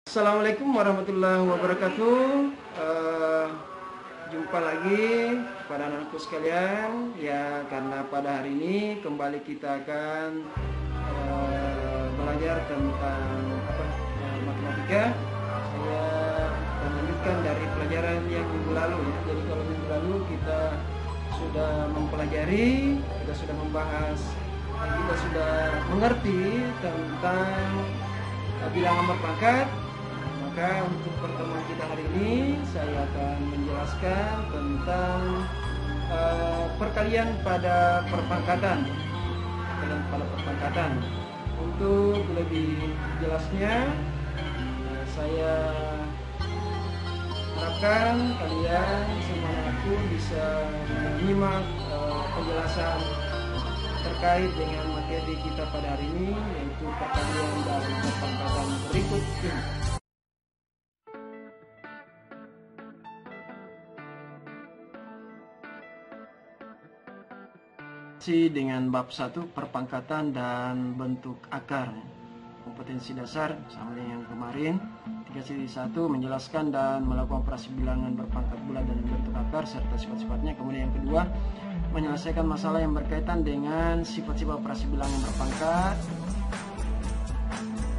Assalamualaikum warahmatullahi wabarakatuh. Jumpa lagi pada anak-anakku sekalian ya, karena pada hari ini kembali kita akan belajar tentang matematika. Saya akan lanjutkan dari pelajaran yang minggu lalu ya. Jadi kalau minggu lalu kita sudah mempelajari, kita sudah membahas, kita sudah mengerti tentang bilangan berpangkat. Maka untuk pertemuan kita hari ini saya akan menjelaskan tentang perkalian pada perpangkatan. Untuk lebih jelasnya, saya harapkan kalian semuanya bisa menyimak penjelasan terkait dengan materi kita pada hari ini, yaitu perkalian dan perpangkatan berikut ini. Dengan bab 1 perpangkatan dan bentuk akar. Kompetensi dasar sama dengan yang kemarin. 3.1 menjelaskan dan melakukan operasi bilangan berpangkat bulat dan bentuk akar serta sifat-sifatnya. Kemudian yang kedua, menyelesaikan masalah yang berkaitan dengan sifat-sifat operasi bilangan berpangkat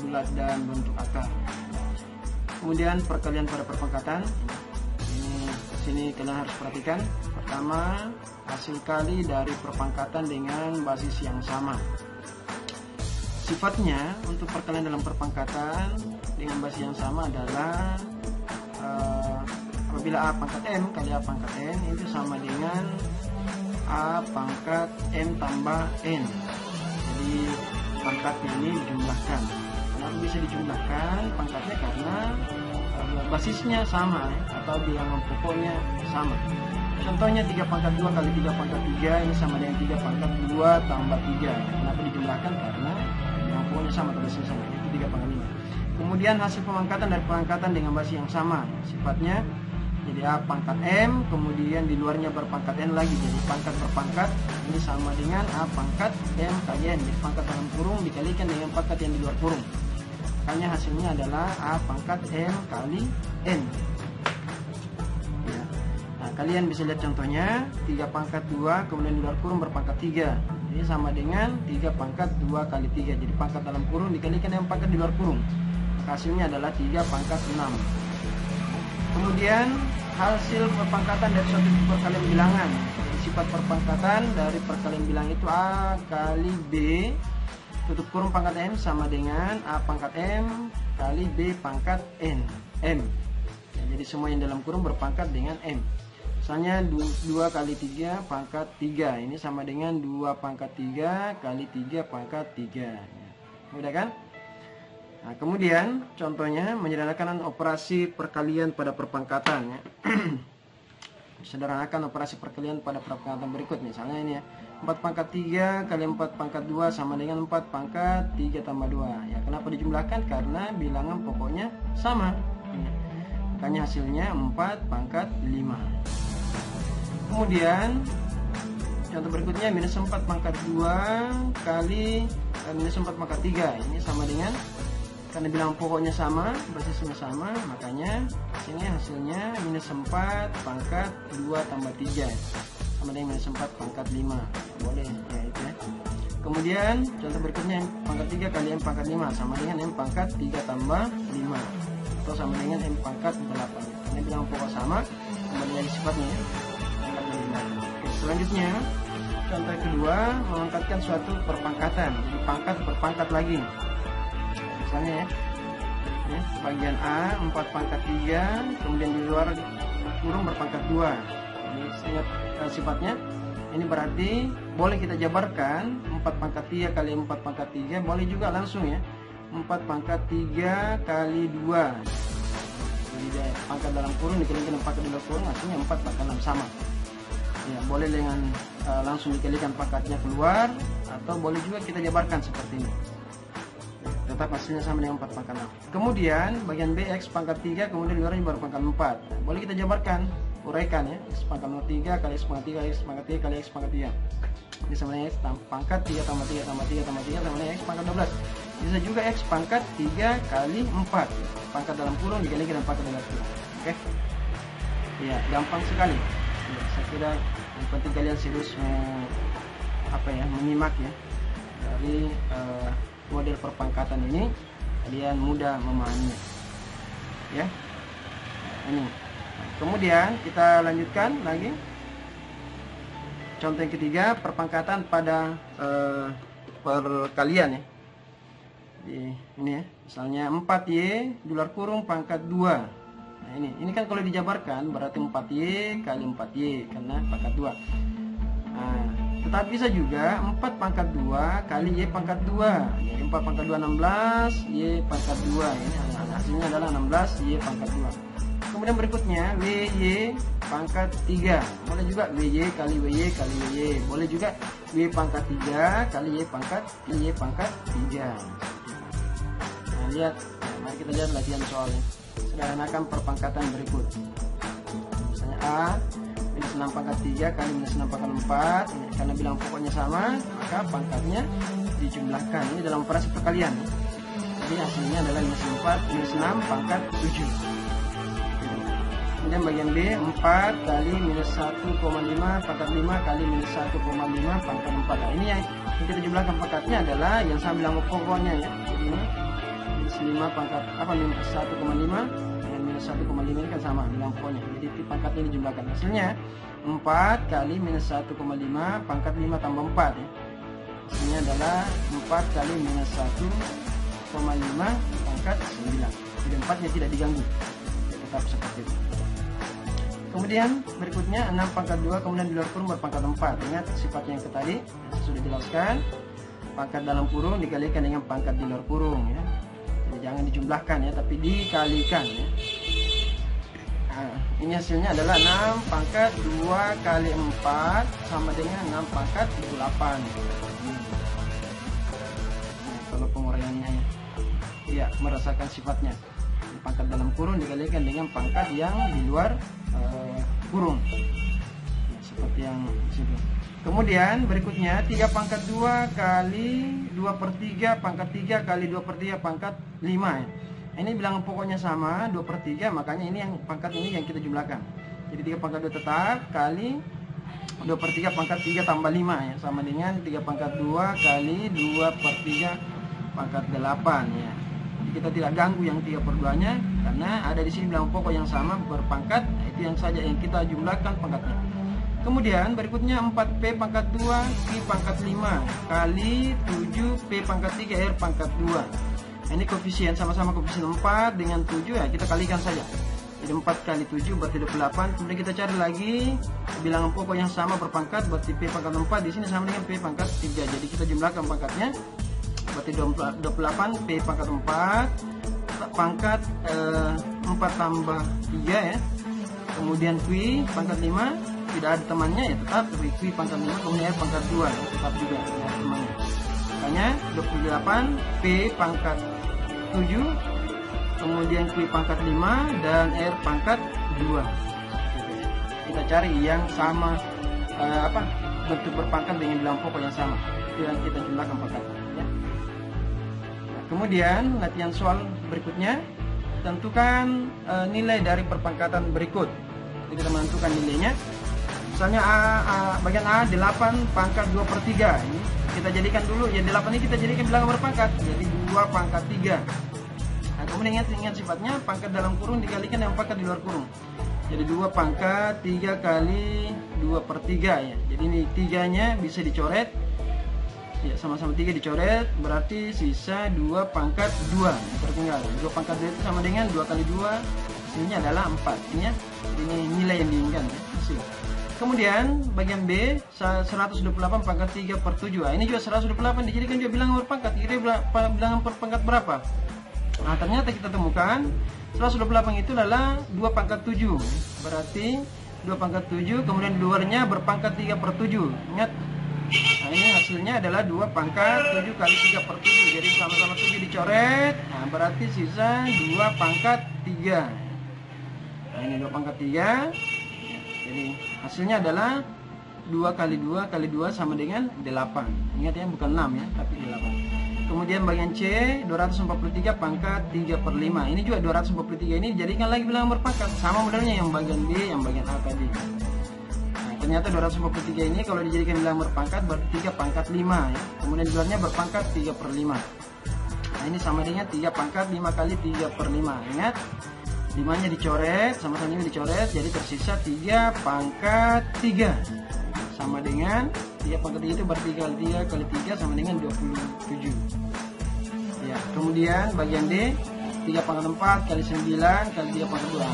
bulat dan bentuk akar. Kemudian perkalian pada perpangkatan. Sini kalian harus perhatikan. Pertama, hasil kali dari perpangkatan dengan basis yang sama. Sifatnya untuk perkalian dalam perpangkatan dengan basis yang sama adalah apabila A pangkat M kali A pangkat N itu sama dengan A pangkat M tambah N. Jadi pangkatnya ini dijumlahkan. Kenapa bisa dijumlahkan pangkatnya? Karena basisnya sama atau bilangan pokoknya sama. Contohnya 3 pangkat 2 kali 3 pangkat 3 ini sama dengan 3 pangkat 2 tambah 3. Kenapa dijumlahkan? Karena bilangan pokoknya sama atau basisnya sama, itu 3 pangkat 5. Kemudian hasil pemangkatan dari pengangkatan dengan basis yang sama. Sifatnya jadi A pangkat M, kemudian di luarnya berpangkat N lagi. Jadi pangkat berpangkat ini sama dengan A pangkat M kali N. Jadi pangkat dalam kurung dikalikan dengan pangkat yang di luar kurung. Makanya hasilnya adalah A pangkat M kali N ya. Nah, kalian bisa lihat contohnya 3 pangkat 2 kemudian di luar kurung berpangkat 3. Jadi sama dengan 3 pangkat 2 kali 3. Jadi pangkat dalam kurung dikalikan dengan pangkat di luar kurung. Hasilnya adalah 3 pangkat 6. Kemudian hasil perpangkatan dari suatu perkalian bilangan. Jadi sifat perpangkatan dari perkalian bilangan itu A kali B tutup kurung pangkat M sama dengan A pangkat M kali B pangkat N M ya, jadi semua yang dalam kurung berpangkat dengan M. Misalnya 2 kali 3 pangkat 3 ini sama dengan 2 pangkat 3 kali 3 pangkat 3 ya. Mudah kan? Nah, kemudian contohnya menyederhanakan operasi perkalian pada perpangkatan ya. Sederhanakan operasi perkalian pada perpangkatan berikut. Misalnya ini ya, 4 pangkat 3 kali 4 pangkat 2 sama dengan 4 pangkat 3 tambah 2 ya. Kenapa dijumlahkan? Karena bilangan pokoknya sama ya. Makanya hasilnya 4 pangkat 5. Kemudian contoh berikutnya minus 4 pangkat 2 kali minus 4 pangkat 3. Ini sama dengan, karena bilangan pokoknya sama, basisnya sama, makanya sini hasilnya minus 4 pangkat 2 tambah 3 sama dengan minus 4 pangkat 5. Boleh ya itu ya. Kemudian contoh berikutnya pangkat 3 kali M pangkat 5 sama dengan M pangkat 3 tambah 5 atau sama dengan M pangkat 8. Ini bilangan pokok sama, kembali lagi sifatnya ya, pangkat 5. Oke, selanjutnya contoh kedua, mengangkatkan suatu perpangkatan. Jadi pangkat berpangkat lagi. Misalnya ya, bagian A 4 pangkat 3 kemudian di luar kurung berpangkat 2. Ini sifatnya ini berarti boleh kita jabarkan 4 pangkat 3 kali 4 pangkat 3, boleh juga langsung ya 4 pangkat 3 kali 2. Jadi pangkat dalam kurung dikalikan pangkat di luar kurung, hasilnya 4 pangkat 6 sama ya. Boleh dengan langsung dikalikan pangkatnya keluar, atau boleh juga kita jabarkan seperti ini, tetap hasilnya sama dengan 4 pangkat 6. Kemudian bagian B X pangkat 3 kemudian di luarnya baru pangkat 4. Boleh kita jabarkan, uraikan ya, X pangkat 3 kali X pangkat 3 X pangkat 3 kali X pangkat 3. Ini sama dengan X pangkat 3 tambah 3 tambah 3 tambah 3 sama dengan X pangkat 12. Bisa juga X pangkat 3 kali 4. Pangkat dalam kurung dikalikan dengan pangkat dalam kurung. Oke. Ya, gampang sekali. Ya, saya kira yang penting kalian serius menyimak ya. Dari model perpangkatan ini kalian mudah memahaminya. Ya. Ini. Kemudian kita lanjutkan lagi. Contoh yang ketiga, perpangkatan pada perkalian ya. Ini ya, misalnya 4Y dular kurung pangkat 2. Nah ini kan kalau dijabarkan berarti 4Y kali 4Y karena pangkat 2. Nah, tetapi bisa juga 4 pangkat 2 kali Y pangkat 2. Jadi 4 pangkat 2 16, Y pangkat 2. Ini hasilnya adalah 16 Y pangkat 2. Kemudian berikutnya WY pangkat 3. Boleh juga WY kali WY kali WY. Boleh juga W pangkat 3 kali Y pangkat 3. Nah, lihat. Mari kita lihat latihan soalnya. Sederhanakan perpangkatan berikut. Misalnya A minus 6 pangkat 3 kali minus 6 pangkat 4. Karena bilang pokoknya sama, maka pangkatnya dijumlahkan. Ini dalam operasi perkalian. Jadi hasilnya adalah minus 6 pangkat 7. Kemudian bagian B 4 kali minus 1,5 pangkat 5 kali minus 1,5 pangkat 4. Nah, ini yang kita jumlahkan pangkatnya adalah yang saya bilang pokoknya ya. Jadi ini minus 5 pangkat minus 1,5 dan minus 1,5 ini kan sama bilang pokoknya. Jadi pangkatnya dijumlahkan. Hasilnya 4 kali minus 1,5 pangkat 5 tambah 4 ya. Hasilnya adalah 4 kali minus 1,5 pangkat 9. Jadi 4-nya tidak diganggu. Tetap seperti itu. Kemudian berikutnya 6 pangkat 2 kemudian di luar kurung berpangkat 4. Ingat sifatnya yang tadi sudah dijelaskan. Pangkat dalam kurung dikalikan dengan pangkat di luar kurung ya. Jadi jangan dijumlahkan ya, tapi dikalikan ya. Nah, ini hasilnya adalah 6 pangkat 2 kali 4 sama dengan 6 pangkat 8. Nah, kalau penguraiannya ya merasakan sifatnya. Pangkat dalam kurung dikalikan dengan pangkat yang di luar kurung ya, seperti yang disini. Kemudian berikutnya 3 pangkat 2 kali 2/3 pangkat 3 kali 2/3 pangkat 5 ya. Ini bilangan pokoknya sama 2/3, makanya ini yang pangkat ini yang kita jumlahkan. Jadi 3 pangkat 2 tetap kali 2/3 pangkat 3 tambah 5 ya, sama dengan 3 pangkat 2 kali 2/3 pangkat 8 ya. Kita tidak ganggu yang 3/2-nya karena ada di sini bilangan pokok yang sama berpangkat. Nah, itu yang saja yang kita jumlahkan pangkatnya. Kemudian berikutnya 4P pangkat 2 Q pangkat 5 kali 7P pangkat 3 R pangkat 2. Nah, ini koefisien sama-sama koefisien 4 dengan 7 ya, kita kalikan saja. Jadi 4 kali 7 berarti 28. Kemudian kita cari lagi bilangan pokok yang sama berpangkat, berarti P pangkat 4 di sini sama dengan P pangkat 3. Jadi kita jumlahkan pangkatnya. Berarti 28 P pangkat 4 pangkat 4 tambah 3 ya. Kemudian Q pangkat 5 tidak ada temannya ya, tetap Q pangkat 5 kemudian R pangkat 2 ya, tetap juga ya, temannya. Makanya 28 P pangkat 7 kemudian Q pangkat 5 dan R pangkat 2. Kita cari yang sama bentuk berpangkat dengan bilangan pokok yang sama. Itu yang kita jumlahkan pangkatnya ya. Kemudian latihan soal berikutnya, tentukan nilai dari perpangkatan berikut. Jadi kita menentukan nilainya. Misalnya bagian A 8 pangkat 2/3. Ini kita jadikan dulu ya, 8 ini kita jadikan bilangan berpangkat. Jadi 2 pangkat 3. Nah, kemudian ingat sifatnya pangkat dalam kurung dikalikan dengan pangkat di luar kurung. Jadi 2 pangkat 3 kali 2/3 ya. Jadi ini 3-nya bisa dicoret. Ya, sama-sama 3 dicoret, berarti sisa 2 pangkat 2 yang tertinggal. 2 pangkat 2 itu sama dengan 2 kali 2, hasilnya adalah 4. Ini ya, ini nilai yang diinginkan ya, hasil. Kemudian bagian B 128 pangkat 3/7. Ini juga 128 dijadikan juga bilangan berpangkat. Kira-kira bilangan berpangkat berapa? Nah, ternyata kita temukan 128 itu adalah 2 pangkat 7. Berarti 2 pangkat 7 kemudian luarnya berpangkat 3/7. Ingat. Nah, ini hasilnya adalah 2 pangkat 7 kali 3/7. Jadi sama-sama 7 dicoret. Nah, berarti sisa 2 pangkat 3. Nah, ini 2 pangkat 3. Jadi hasilnya adalah 2 kali 2 kali 2 sama dengan 8. Ingat ya, bukan 6 ya, tapi 8. Kemudian bagian C 243 pangkat 3/5. Ini juga 243 ini dijadikan lagi bilangan berpangkat. Sama modelnya yang bagian B, yang bagian A tadi. Nah, ternyata 243 ini kalau dijadikan bilangan berpangkat berarti 3 pangkat 5 ya. Kemudian di luarnya berpangkat 3/5. Nah, ini sama dengan 3 pangkat 5 kali 3/5. Ingat, 5-nya dicoret, sama-sama ini dicoret, jadi tersisa 3 pangkat 3. Sama dengan 3 pangkat 3 itu berarti 3 kali 3 sama dengan 27 ya. Kemudian bagian D 3 pangkat 4 kali 9 kali 3 pangkat 2.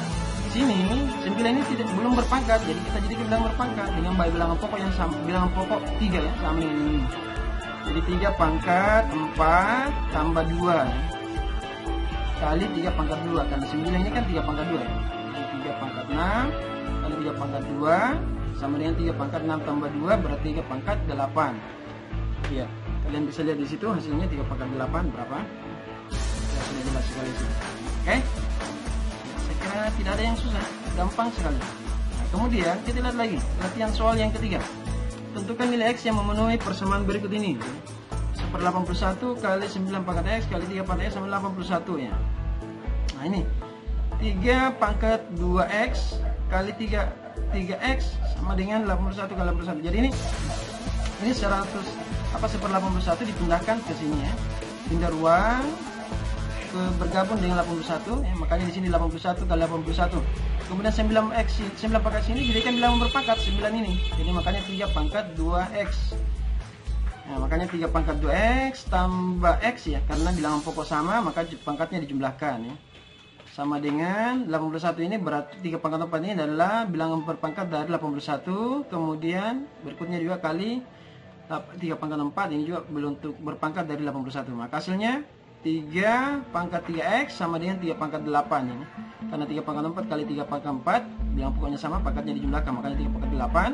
Sini 9 ini belum berpangkat, jadi kita jadikan bilangan berpangkat dengan bilangan pokok yang sama, bilangan pokok 3 ya, sama dengan ini. Jadi 3 pangkat 4 tambah 2 kali 3 pangkat 2, karena 9 ini kan 3 pangkat 2 ya. Jadi 3 pangkat 6 kali 3 pangkat 2 sama dengan 3 pangkat 6 tambah 2 berarti 3 pangkat 8. Ya, kalian bisa lihat di situ hasilnya 3 pangkat 8 berapa? Ya, sudah jelas sekali sih. Oke? Ya, saya kira tidak ada yang susah, gampang sekali. Nah, kemudian kita lihat lagi latihan soal yang ketiga. Tentukan nilai X yang memenuhi persamaan berikut ini. 1/81 kali 9 pangkat X kali 3 pangkat X sama 81 ya. Nah ini 3 pangkat 2X kali 3X sama dengan 81 kali 81. Jadi ini 1/81 dipindahkan ke sini ya. Pindah ruang ke bergabung dengan 81 ya, makanya di sini 81 kali 81. Kemudian 9 pangkat sini jadikan bilangan berpangkat 9 ini. Jadi makanya 3 pangkat 2X. Nah, makanya 3 pangkat 2X tambah X ya, karena bilangan pokok sama maka pangkatnya dijumlahkan ya. Sama dengan 81 ini berarti 3 pangkat 4 ini adalah bilangan berpangkat dari 81. Kemudian berikutnya juga kali 3 pangkat 4 ini juga bentuk berpangkat dari 81. Maka hasilnya 3 pangkat 3X sama dengan 3 pangkat 8 ini. Karena 3 pangkat 4 kali 3 pangkat 4 bilangan pokoknya sama, pangkatnya dijumlahkan, makanya 3 pangkat 8.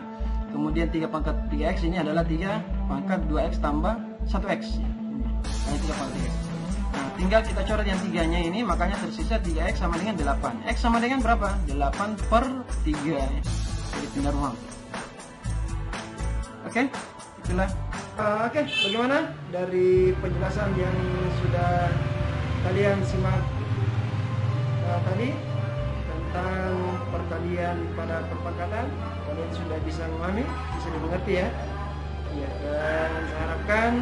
Kemudian 3 pangkat 3X ini adalah 3 pangkat 2X tambah 1X ya. Ini 3 pangkat 3X. Nah, tinggal kita coret yang 3-nya ini, makanya tersisa 3X sama dengan 8. X sama dengan berapa? 8/3 ya. Jadi pindah ruang. Oke, itulah. Oke, bagaimana dari penjelasan yang sudah kalian simak tadi tentang perkalian pada perpangkatan? Kalian sudah bisa memahami, bisa dimengerti ya. Ya, dan saya harapkan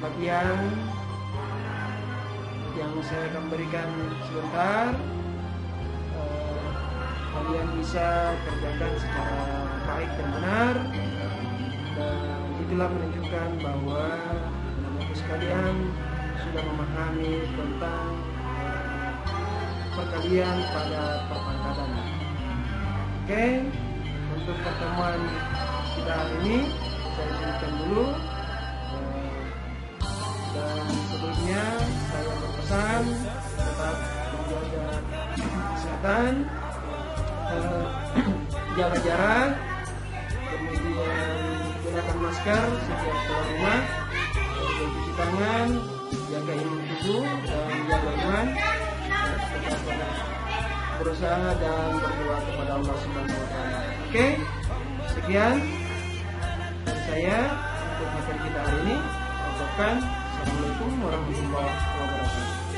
bagian yang saya akan berikan sebentar kalian bisa kerjakan secara baik dan benar, dan itulah menunjukkan bahwa teman-teman sekalian sudah memahami tentang perkalian pada perpangkatan. Oke, untuk pertemuan kita hari ini saya izinkan dulu, dan sebelumnya saya berpesan tetap menjaga kesehatan, jaga jarak, kemudian gunakan masker setiap keluar rumah, cuci tangan, jaga imun tubuh dan jaga iman, tetap berusaha dan berdoa kepada Allah Subhanahu wa Ta'ala. Oke, sekian dari saya untuk materi kita hari ini. Assalamualaikum warahmatullahi wabarakatuh.